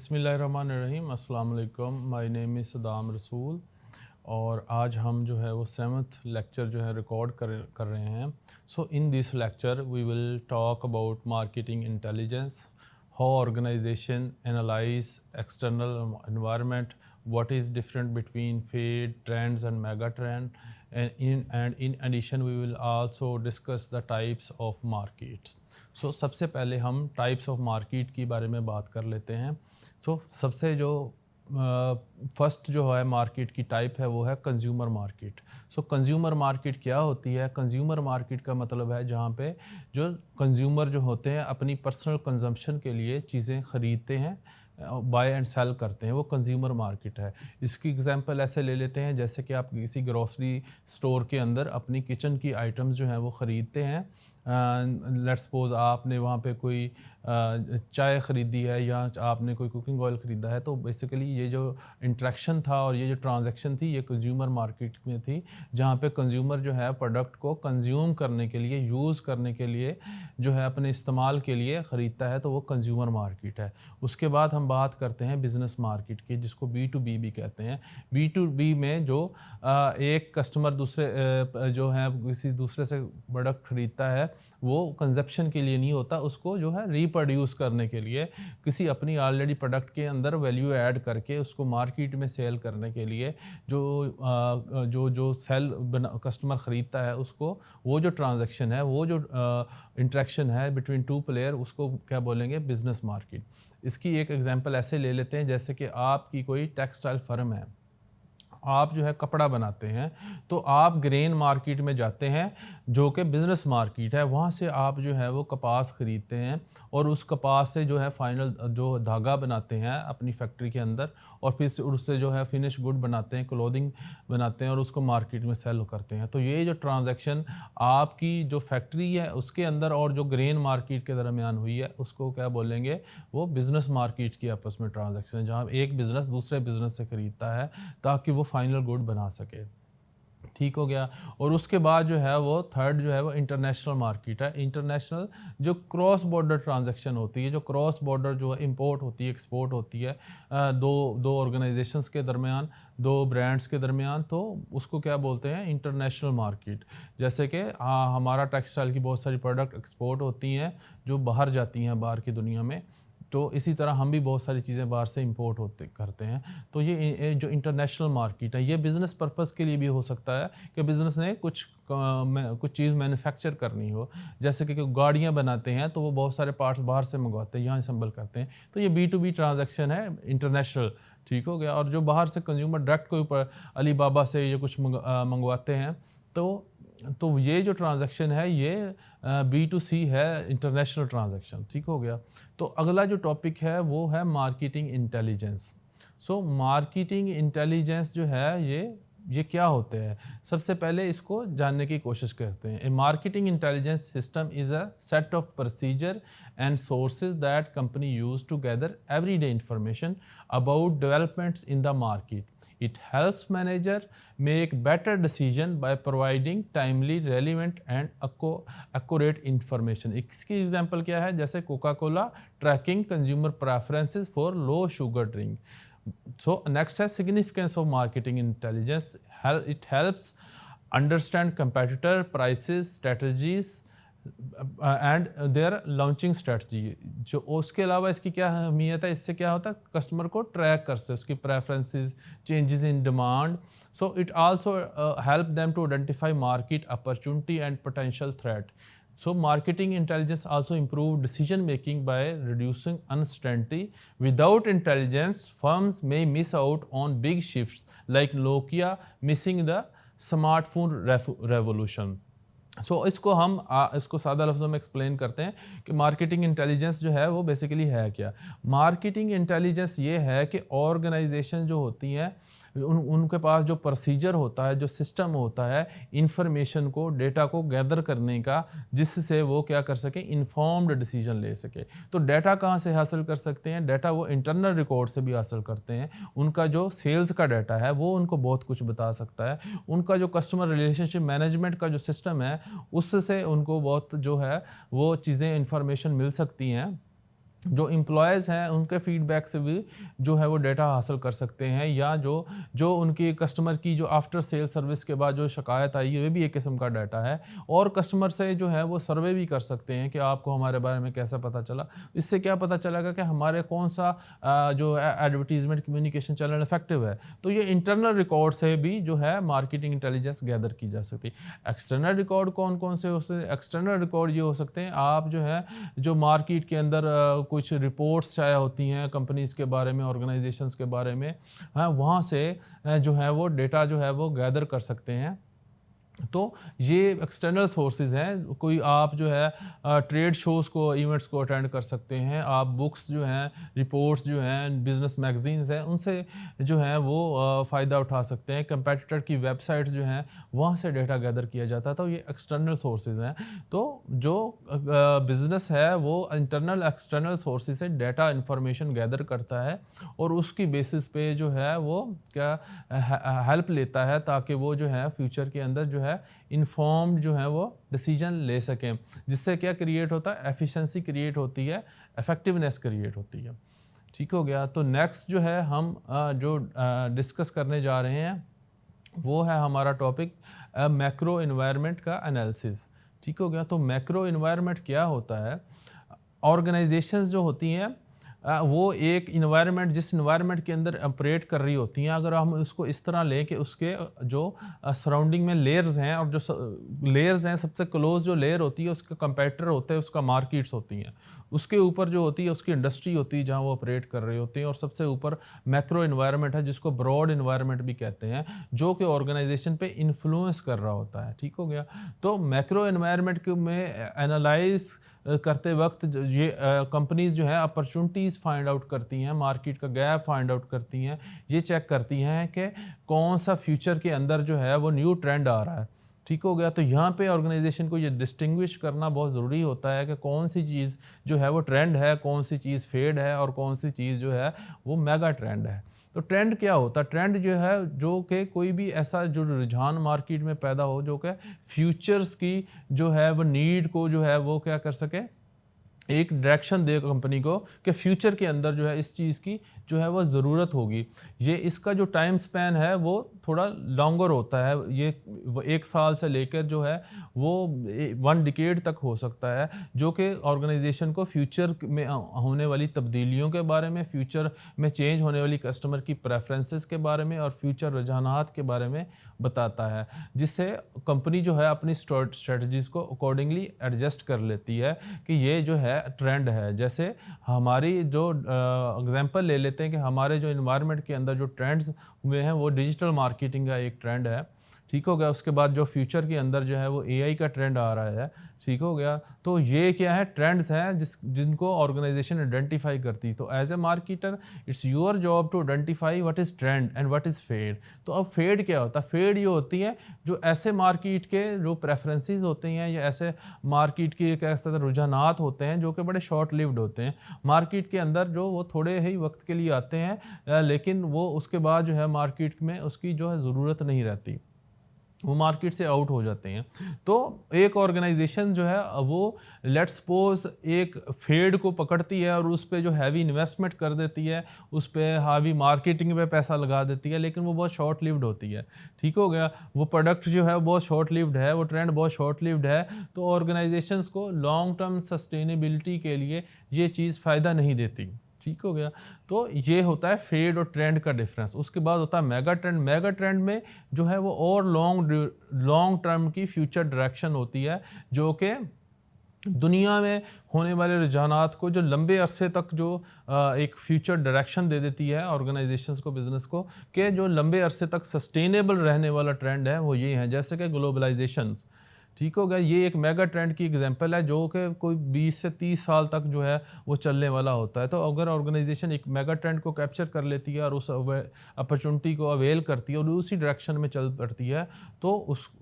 बिस्मिल्लाहिर्रहमानिर्रहीम अस्सलाम वालेकुम। माय नेम इज़ सदाम रसूल और आज हम जो है वो 7th लेक्चर जो है रिकॉर्ड कर रहे हैं। So in this lecture we will talk about marketing intelligence, how organisation analyse external environment, what is different between fad trends and mega trend, and in addition we will also discuss the types of markets. So सबसे पहले हम types of market के बारे में बात कर लेते हैं। सबसे जो फर्स्ट जो है मार्केट की टाइप है वो है कंज्यूमर मार्केट। कंज्यूमर मार्केट क्या होती है? कंज्यूमर मार्केट का मतलब है जहाँ पे जो कंज्यूमर जो होते हैं अपनी पर्सनल कंजम्पशन के लिए चीज़ें ख़रीदते हैं, बाय एंड सेल करते हैं, वो कंज्यूमर मार्केट है। इसकी एग्जांपल ऐसे ले लेते हैं जैसे कि आप किसी ग्रोसरी स्टोर के अंदर अपनी किचन की आइटम्स जो हैं वो ख़रीदते हैं। लेट्स सपोज आपने वहाँ पे कोई चाय ख़रीदी है या आपने कोई कुकिंग ऑयल ख़रीदा है, तो बेसिकली ये जो इंटरेक्शन था और ये जो ट्रांजैक्शन थी ये कंज्यूमर मार्केट में थी, जहाँ पे कंज्यूमर जो है प्रोडक्ट को कंज्यूम करने के लिए, यूज़ करने के लिए जो है अपने इस्तेमाल के लिए ख़रीदता है, तो वो कंज्यूमर मार्केट है। उसके बाद हम बात करते हैं बिज़नेस मार्केट की, जिसको B2B भी कहते हैं। B2B में जो एक कस्टमर दूसरे जो है किसी दूसरे से प्रोडक्ट ख़रीदता है, वो कंजप्शन के लिए नहीं होता, उसको जो है रिप्रोड्यूस करने के लिए, किसी अपनी ऑलरेडी प्रोडक्ट के अंदर वैल्यू ऐड करके उसको मार्केट में सेल करने के लिए जो सेल कस्टमर ख़रीदता है उसको, वो जो ट्रांजैक्शन है, वो जो इंटरेक्शन है बिटवीन टू प्लेयर, उसको क्या बोलेंगे? Business market. इसकी एक एग्जांपल ऐसे ले लेते हैं जैसे कि आपकी कोई टेक्सटाइल फर्म है, आप जो है कपड़ा बनाते हैं, तो आप ग्रेन मार्केट में जाते हैं जो कि बिज़नेस मार्केट है। वहाँ से आप जो है वो कपास ख़रीदते हैं और उस कपास से जो है फाइनल जो धागा बनाते हैं अपनी फैक्ट्री के अंदर, और फिर से उससे जो है फिनिश गुड बनाते हैं, क्लोथिंग बनाते हैं और उसको मार्केट में सेल करते हैं। तो ये जो ट्रांजैक्शन आपकी जो फैक्ट्री है उसके अंदर और जो ग्रेन मार्केट के दरमियान हुई है, उसको क्या बोलेंगे? वो बिज़नेस मार्केट की आपस में ट्रांजैक्शन है, जहाँ एक बिज़नेस दूसरे बिज़नेस से ख़रीदता है ताकि वो फाइनल गुड बना सके। ठीक हो गया। और उसके बाद जो है वो थर्ड जो है वो इंटरनेशनल मार्केट है। इंटरनेशनल जो क्रॉस बॉर्डर ट्रांजैक्शन होती है, जो क्रॉस बॉर्डर जो है इंपोर्ट होती है, एक्सपोर्ट होती है, दो ऑर्गेनाइजेशंस के दरमियान, दो ब्रांड्स के दरमियान, तो उसको क्या बोलते हैं? International market. जैसे कि हमारा टेक्सटाइल की बहुत सारी प्रोडक्ट एक्सपोर्ट होती हैं जो बाहर जाती हैं, बाहर की दुनिया में, तो इसी तरह हम भी बहुत सारी चीज़ें बाहर से इंपोर्ट होते करते हैं। तो ये जो इंटरनेशनल मार्केट है, ये बिज़नेस पर्पस के लिए भी हो सकता है कि बिज़नेस ने कुछ चीज़ मैन्युफैक्चर करनी हो, जैसे कि गाड़ियाँ बनाते हैं तो वो बहुत सारे पार्ट्स बाहर से मंगवाते हैं, यहाँ असेंबल करते हैं, तो ये B2B ट्रांजैक्शन है, इंटरनेशनल। ठीक हो गया। और जो बाहर से कंज्यूमर डायरेक्ट कोई अली बाबा से ये कुछ मंगवाते हैं, तो ये जो ट्रांजैक्शन है ये B2C है, इंटरनेशनल ट्रांजैक्शन। ठीक हो गया। तो अगला जो टॉपिक है वो है मार्केटिंग इंटेलिजेंस। मार्केटिंग इंटेलिजेंस जो है ये क्या होते हैं? सबसे पहले इसको जानने की कोशिश करते हैं। A marketing intelligence system is a set of procedure and sources that company use to gather everyday information about developments in the market. It helps manager make better decision by providing timely, relevant and accurate information. इसकी example क्या है? जैसे Coca Cola tracking consumer preferences for low sugar drink. So next है significance of marketing intelligence. It helps understand competitor prices, strategies and their launching strategy. जो उसके अलावा इसकी क्या अहमियत है? इससे क्या होता है? कस्टमर को ट्रैक कर सकते, उसकी preferences, changes in demand. So it also help them to identify market opportunity and potential threat. So marketing intelligence also improve decision making by reducing uncertainty. Without intelligence, firms may miss out on big shifts like Nokia missing the smartphone revolution. इसको हम इसको सादा लफ्ज़ों में explain करते हैं कि marketing intelligence जो है वो बेसिकली है क्या? मार्केटिंग इंटेलिजेंस ये है कि ऑर्गेनाइजेशन जो होती हैं उनके पास जो प्रोसीजर होता है, जो सिस्टम होता है इंफॉर्मेशन को, डेटा को गैदर करने का, जिससे वो क्या कर सके? इन्फॉर्म्ड डिसीजन ले सके। तो डेटा कहाँ से हासिल कर सकते हैं? डेटा वो इंटरनल रिकॉर्ड से भी हासिल करते हैं। उनका जो सेल्स का डाटा है वो उनको बहुत कुछ बता सकता है। उनका जो कस्टमर रिलेशनशिप मैनेजमेंट का जो सिस्टम है उससे उनको बहुत जो है वो चीज़ें इंफॉर्मेशन मिल सकती हैं जो एम्प्लॉयज़ हैं उनके फीडबैक से भी जो है वो डेटा हासिल कर सकते हैं, या जो जो उनकी कस्टमर की जो आफ्टर सेल सर्विस के बाद जो शिकायत आई है, ये भी एक किस्म का डाटा है। और कस्टमर से जो है वो सर्वे भी कर सकते हैं कि आपको हमारे बारे में कैसा पता चला। इससे क्या पता चलेगा कि हमारे कौन सा जो एडवर्टीजमेंट कम्युनिकेशन चैनल इफेक्टिव है। तो ये इंटरनल रिकॉर्ड से भी जो है मार्केटिंग इंटेलिजेंस गैदर की जा सकती है। एक्सटर्नल रिकॉर्ड कौन कौन से हो सकते हैं? एक्सटर्नल रिकॉर्ड ये हो सकते हैं, आप जो है जो मार्केट के अंदर कुछ रिपोर्ट्स शाया होती हैं कंपनीज़ के बारे में, ऑर्गेनाइजेशंस के बारे में, हाँ, वहाँ से जो है वो डेटा जो है वो गैदर कर सकते हैं। तो ये एक्सटर्नल सोर्सेज हैं। कोई आप जो है ट्रेड शोज़ को, इवेंट्स को अटेंड कर सकते हैं। आप बुक्स जो हैं, रिपोर्ट्स जो हैं, बिज़नेस मैगज़ीन्स हैं, उनसे जो है वो फ़ायदा उठा सकते हैं। कंपेटिटर की वेबसाइट्स जो हैं, वहाँ से डेटा गैदर किया जाता है। तो ये एक्सटर्नल सोर्सेज हैं। तो जो बिज़नेस है वो इंटरनल एक्सटर्नल सोर्सेज से डेटा इन्फॉर्मेशन गैदर करता है और उसकी बेसिस पे जो है वो क्या हेल्प लेता है, ताकि वो जो है फ्यूचर के अंदर जो है इन्फॉर्म्ड जो है वो डिसीजन ले सकें। जिससे क्या क्रिएट होता है? एफिशिएंसी क्रिएट होती है, इफेक्टिवनेस क्रिएट होती है। ठीक हो गया। तो नेक्स्ट जो है हम जो डिस्कस करने जा रहे हैं वो है हमारा टॉपिक मैक्रो एनवायरनमेंट का एनालिसिस। ठीक हो गया। तो मैक्रो एनवायरनमेंट क्या होता है? ऑर्गेनाइजेशंस जो होती हैं वो एक इन्वायरमेंट, जिस इन्वायरमेंट के अंदर ऑपरेट कर रही होती हैं, अगर हम उसको इस तरह लें कि उसके जो सराउंडिंग में लेयर्स हैं, और जो लेयर्स हैं, सबसे क्लोज जो लेयर होती है उसका कंपेटिटर होता है, उसका मार्केट्स होती हैं, उसके ऊपर जो होती है उसकी इंडस्ट्री होती है जहाँ वो ऑपरेट कर रही होती है, और सबसे ऊपर मैक्रो इन्वायरमेंट है जिसको ब्रॉड इन्वायरमेंट भी कहते हैं, जो कि ऑर्गेनाइजेशन पे इन्फ्लुएंस कर रहा होता है। ठीक हो गया। तो मैक्रो इन्वायरमेंट में एनालाइज करते वक्त ये कंपनीज जो है अपॉर्चुनिटीज़ फाइंड आउट करती हैं, मार्केट का गैप फाइंड आउट करती हैं, ये चेक करती हैं कि कौन सा फ्यूचर के अंदर जो है वो न्यू ट्रेंड आ रहा है। ठीक हो गया। तो यहाँ पे ऑर्गेनाइजेशन को ये डिस्टिंग्विश करना बहुत ज़रूरी होता है कि कौन सी चीज़ जो है वो ट्रेंड है, कौन सी चीज़ फेड है, और कौन सी चीज़ जो है वो मेगा ट्रेंड है। तो ट्रेंड क्या होता है? ट्रेंड जो है जो कि कोई भी ऐसा जो रुझान मार्केट में पैदा हो जो कि फ्यूचर्स की जो है वो नीड को जो है वो क्या कर सके, एक डायरेक्शन दे कंपनी को कि फ्यूचर के अंदर जो है इस चीज़ की जो है वो ज़रूरत होगी। ये इसका जो टाइम स्पैन है वो थोड़ा लॉन्गर होता है। ये 1 साल से लेकर जो है वो 1 डिकेड तक हो सकता है, जो कि ऑर्गेनाइजेशन को फ्यूचर में होने वाली तब्दीलियों के बारे में, फ्यूचर में चेंज होने वाली कस्टमर की प्रेफरेंसेस के बारे में और फ्यूचर रुझानात के बारे में बताता है, जिससे कंपनी जो है अपनी स्ट्रेटजीज़ को अकॉर्डिंगली एडजस्ट कर लेती है कि ये जो है ट्रेंड है। जैसे हमारी जो एग्जांपल ले लेते हैं कि हमारे जो एनवायरनमेंट के अंदर जो ट्रेंड्स हुए हैं वो डिजिटल मार्केटिंग का एक ट्रेंड है। ठीक हो गया। उसके बाद जो फ्यूचर के अंदर जो है वो एआई का ट्रेंड आ रहा है। ठीक हो गया। तो ये क्या है? ट्रेंड्स हैं जिनको ऑर्गेनाइजेशन आइडेंटिफाई करती है। तो as a marketer it's your job to identify what is trend and what is fad. तो अब फेड क्या होता है? फेड ये होती है जो ऐसे मार्केट के जो प्रेफरेंसेस होते हैं या ऐसे मार्केट के कैसे रुझानात होते हैं जो कि बड़े शॉर्ट लिव्ड होते हैं मार्केट के अंदर, जो वो थोड़े ही वक्त के लिए आते हैं, लेकिन वो उसके बाद जो है मार्केट में उसकी जो है ज़रूरत नहीं रहती, वो मार्केट से आउट हो जाते हैं। तो एक ऑर्गेनाइजेशन जो है वो लेट्स सपोज एक फेड को पकड़ती है और उस पे जो हैवी इन्वेस्टमेंट कर देती है, उस पे हैवी मार्केटिंग पे पैसा लगा देती है, लेकिन वो बहुत शॉर्ट लिव्ड होती है। ठीक हो गया। वो प्रोडक्ट जो है वो बहुत शॉर्ट लिव्ड है, वो ट्रेंड बहुत शॉर्ट लिव्ड है। तो ऑर्गेनाइजेशंस को लॉन्ग टर्म सस्टेनेबिलिटी के लिए ये चीज़ फ़ायदा नहीं देती। ठीक हो गया। तो ये होता है फेड और ट्रेंड का डिफरेंस। उसके बाद होता है मेगा ट्रेंड। मेगा ट्रेंड में जो है वो और लॉन्ग टर्म की फ्यूचर डायरेक्शन होती है, जो कि दुनिया में होने वाले रुझानात को जो लंबे अरसे तक जो एक फ्यूचर डायरेक्शन दे देती है ऑर्गेनाइजेशंस को, बिजनेस को, कि जो लंबे अरसे तक सस्टेनेबल रहने वाला ट्रेंड है वो ये है, जैसे कि ग्लोबलाइजेशंस। ठीक हो गया। ये एक मेगा ट्रेंड की एग्जांपल है जो कि कोई 20 से 30 साल तक जो है वो चलने वाला होता है। तो अगर ऑर्गेनाइजेशन एक मेगा ट्रेंड को कैप्चर कर लेती है और उस अपॉर्चुनिटी को अवेल करती है और उसी डायरेक्शन में चल पड़ती है, तो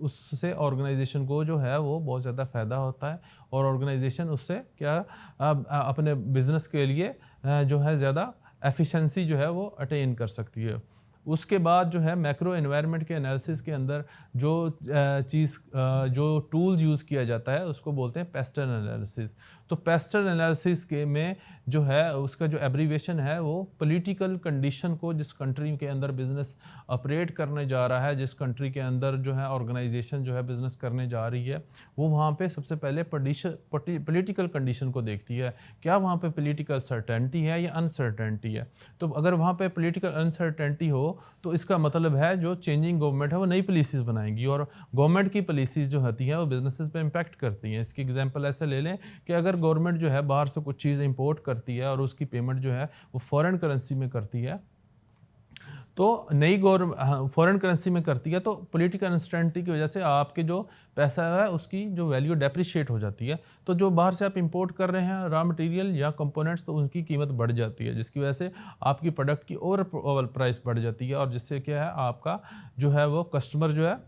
उससे ऑर्गेनाइजेशन को जो है वो बहुत ज़्यादा फ़ायदा होता है, और ऑर्गेनाइजेशन उससे क्या अपने बिजनेस के लिए जो है ज़्यादा एफिशिएंसी जो है वो अटेन कर सकती है। उसके बाद जो है मैक्रो एनवायरनमेंट के एनालिसिस के अंदर जो जो टूल्स यूज़ किया जाता है उसको बोलते हैं पेस्टल एनालिसिस। तो पेस्टल एनालिसिस के में जो है उसका जो एब्रीवेशन है वो पॉलिटिकल कंडीशन को, जिस कंट्री के अंदर बिजनेस ऑपरेट करने जा रहा है, जिस कंट्री के अंदर जो है ऑर्गेनाइजेशन जो है बिजनेस करने जा रही है, वो वहाँ पे सबसे पहले पॉलिटिकल कंडीशन को देखती है। क्या वहाँ पे पॉलिटिकल सर्टेनिटी है या अनसर्टेनिटी है। तो अगर वहाँ पे पॉलिटिकल अनसर्टेनिटी हो तो इसका मतलब है जो चेंजिंग गवर्नमेंट है वो नई पॉलिसीज बनाएगी, और गवर्नमेंट की पॉलिसीज जो होती हैं वो बिजनेसेस पे इम्पैक्ट करती हैं। इसकी एग्जांपल ऐसे ले लें कि अगर गवर्नमेंट जो है बाहर से कुछ चीज़ इंपोर्ट करती है और उसकी पेमेंट जो है वो फॉरेन करेंसी में करती है, तो नई गवर्नमेंट फॉरेन करेंसी में करती है, तो पॉलिटिकल अनसर्टेनिटी की वजह से आपके जो पैसा है उसकी जो वैल्यू डेप्रिशिएट हो जाती है। तो जो बाहर से आप इंपोर्ट कर रहे हैं रॉ मटेरियल या कंपोनेंट्स, तो उनकी कीमत बढ़ जाती है, जिसकी वजह से आपकी प्रोडक्ट की ओवर प्राइस बढ़ जाती है, और जिससे क्या है आपका जो है वो कस्टमर जो है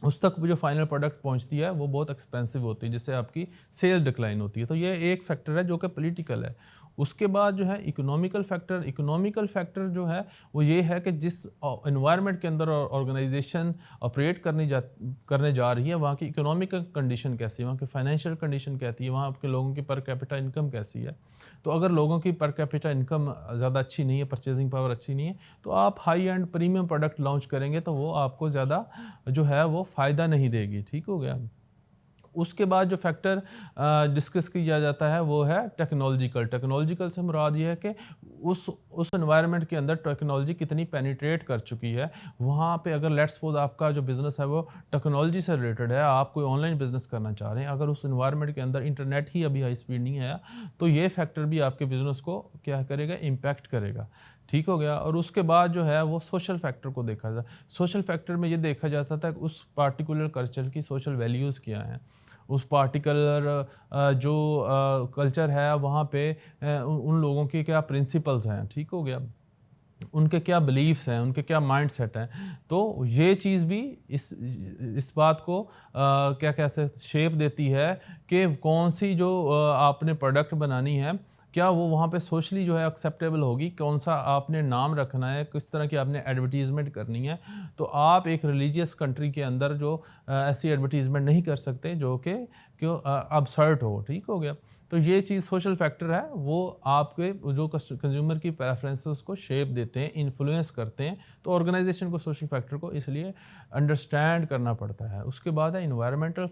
उस तक जो फाइनल प्रोडक्ट पहुंचती है वो बहुत एक्सपेंसिव होती है, जिससे आपकी सेल डिक्लाइन होती है। तो ये एक फैक्टर है जो कि पॉलिटिकल है। उसके बाद जो है इकोनॉमिकल फैक्टर जो है वो ये है कि जिस एनवायरनमेंट के अंदर ऑर्गेनाइजेशन ऑपरेट करने जा रही है, वहाँ की इकोनॉमिकल कंडीशन कैसी है, वहाँ की फाइनेंशियल कंडीशन कैसी है, वहाँ के लोगों की पर कैपिटा इनकम कैसी है। तो अगर लोगों की पर कैपिटा इनकम ज़्यादा अच्छी नहीं है, परचेजिंग पावर अच्छी नहीं है, तो आप high and premium product launch करेंगे तो वो आपको ज़्यादा जो है वो फ़ायदा नहीं देगी। ठीक हो गया। उसके बाद जो फैक्टर डिस्कस किया जाता है वो है टेक्नोलॉजिकल से मुराद ये है कि उस एनवायरनमेंट के अंदर टेक्नोलॉजी कितनी पेनिट्रेट कर चुकी है। वहाँ पे अगर लेट्स सपोज आपका जो बिज़नेस है वो टेक्नोलॉजी से रिलेटेड है, आप कोई ऑनलाइन बिज़नेस करना चाह रहे हैं, अगर उस एनवायरनमेंट के अंदर इंटरनेट ही अभी हाई स्पीड नहीं है, तो ये फैक्टर भी आपके बिज़नेस को क्या करेगा, इम्पैक्ट करेगा। ठीक हो गया। और उसके बाद जो है वो सोशल फैक्टर को देखा जाए। सोशल फैक्टर में ये देखा जाता था कि उस पार्टिकुलर कल्चर की सोशल वैल्यूज़ क्या हैं, उस पार्टिकुलर जो कल्चर है वहाँ पे उन लोगों के क्या प्रिंसिपल्स हैं। ठीक हो गया। उनके क्या बिलीफ्स हैं, उनके क्या माइंड सेट हैं। तो ये चीज़ भी इस बात को क्या कहते शेप देती है कि कौन सी जो आपने प्रोडक्ट बनानी है, क्या वो वहाँ पे सोशली जो है एक्सेप्टेबल होगी, कौन सा आपने नाम रखना है, किस तरह की आपने एडवर्टीज़मेंट करनी है। तो आप एक रिलीजियस कंट्री के अंदर जो ऐसी एडवर्टीज़मेंट नहीं कर सकते जो कि अबसर्ड हो। ठीक हो गया। तो ये चीज़ सोशल फैक्टर है, वो आपके जो कंज्यूमर की प्रेफरेंसेस को शेप देते हैं, इन्फ्लुएंस करते हैं। तो ऑर्गेनाइजेशन को सोशल फैक्टर को इसलिए अंडरस्टैंड करना पड़ता है। उसके बाद है इन्वायरमेंटल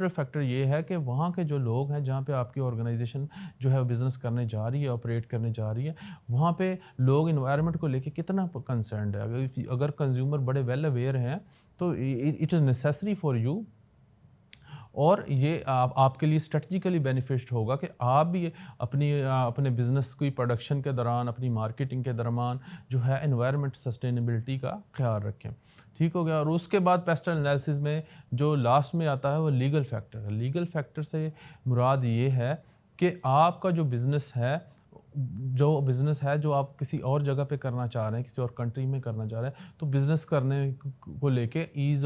फैक्टर ये है कि वहाँ के जो लोग हैं जहाँ पे आपकी ऑर्गेनाइजेशन जो है बिज़नेस करने जा रही है, ऑपरेट करने जा रही है, वहाँ पे लोग इन्वायरमेंट को लेके कितना कंसर्न्ड है। अगर कंज्यूमर बड़े वेल अवेयर हैं तो it is necessary for you, और ये आपके लिए स्ट्रेटजिकली बेनिफिट होगा कि आप भी अपने बिज़नेस की प्रोडक्शन के दौरान, अपनी मार्केटिंग के दौरान जो है एनवायरनमेंट सस्टेनेबिलिटी का ख्याल रखें। ठीक हो गया। और उसके बाद पेस्टल एनालिसिस में जो लास्ट में आता है वो लीगल फैक्टर है। लीगल फैक्टर से मुराद ये है कि आपका जो बिज़नेस है जो आप किसी और जगह पे करना चाह रहे हैं, किसी और कंट्री में करना चाह रहे हैं, तो बिज़नेस करने को लेके ईज़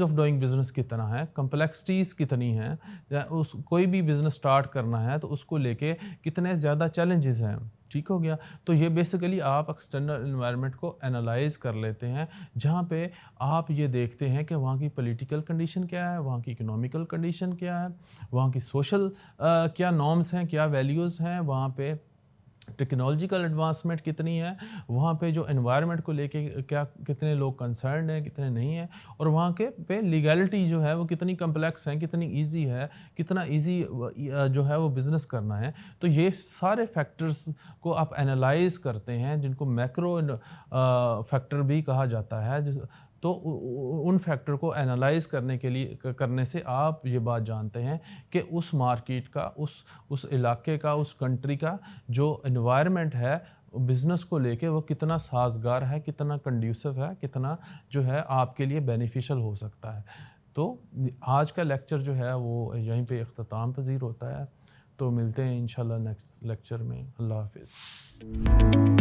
ऑफ डूइंग बिज़नेस कितना है, कम्प्लेक्सिटीज़ कितनी हैं, या कोई भी बिज़नेस स्टार्ट करना है तो उसको लेके कितने ज़्यादा चैलेंजेस हैं। ठीक हो गया। तो ये बेसिकली आप एक्सटर्नल एनवायरनमेंट को एनालाइज कर लेते हैं, जहाँ पे आप ये देखते हैं कि वहाँ की पॉलिटिकल कंडीशन क्या है, वहाँ की इकोनॉमिकल कंडीशन क्या है, वहाँ की सोशल क्या नॉर्म्स हैं, क्या वैल्यूज़ हैं, वहाँ पे टेक्नोलॉजिकल एडवांसमेंट कितनी है, वहाँ पे जो एनवायरनमेंट को लेके क्या कितने लोग कंसर्न्ड हैं, कितने नहीं हैं, और वहाँ के पे लीगैलिटी जो है वो कितनी कम्प्लेक्स है, कितनी इजी है, कितना इजी जो है वो बिज़नेस करना है। तो ये सारे फैक्टर्स को आप एनालाइज करते हैं, जिनको मैक्रो फैक्टर भी कहा जाता है। तो उन फैक्टर को एनालाइज करने से आप ये बात जानते हैं कि उस मार्केट का, उस इलाके का, उस कंट्री का जो एनवायरनमेंट है बिज़नेस को लेके वो कितना साजगार है, कितना कंड्यूसिव है, कितना जो है आपके लिए बेनिफिशियल हो सकता है। तो आज का लेक्चर जो है वो यहीं पे इख्तिताम पज़ीर होता है। तो मिलते हैं इंशाल्लाह नेक्स्ट लेक्चर में। अल्लाह हाफ़िज़।